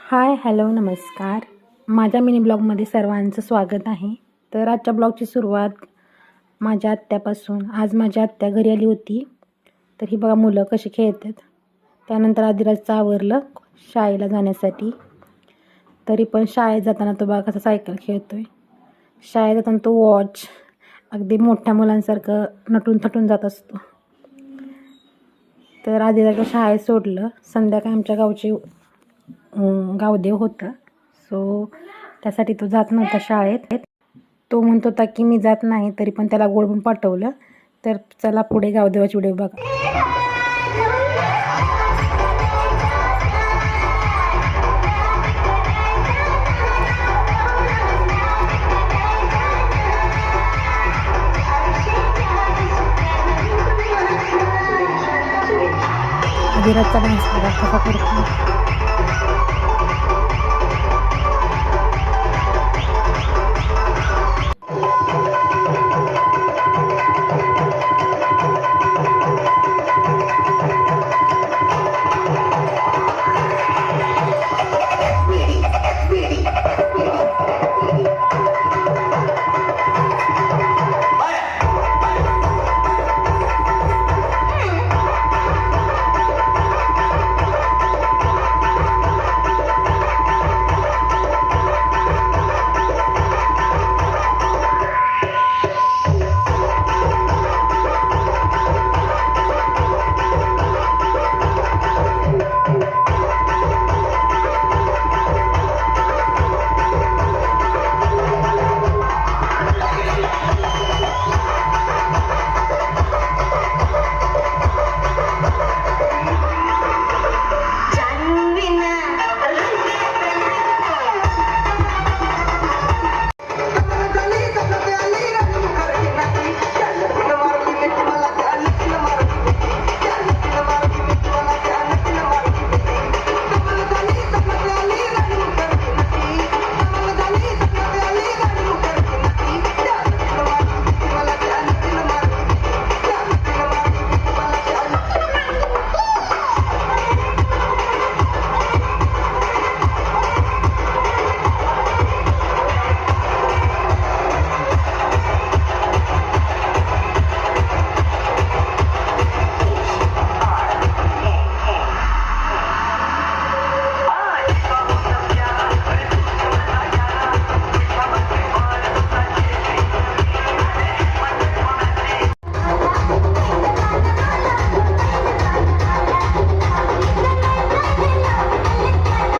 हाय, hello, नमस्कार. माझ्या mini ब्लॉगमध्ये सर्वांचं स्वागत आहे. तर आजच्या ब्लॉगची सुरुवात माझ्या आत्यापासून. आज माझ्या आत्या घरी आली होती. तर ही बघा मुलं कशी खेळतात. त्यानंतर आदिराजचं आवरलं शाळेला जाण्यासाठी. तरी पण शाळेत जाताना तो बघा कसा सायकल खेळतोय. शाळेत जाताना तो वॉच अगदी मोठ्या मुलांसारखं नटून थटून जात असतो. तर आदिराजला शाळेत सोडलं. संध्याकाळी आमच्या गावची गावदेव होतं, सो त्यासाठी तो जात नव्हता शाळेत. तो म्हणत होता की मी जात नाही, तरी पण त्याला गोडवून पाठवलं. तर चला पुढे गावदेवाची व्हिडिओ बघा. आदिराजचा डान्स बघा कसा करतो.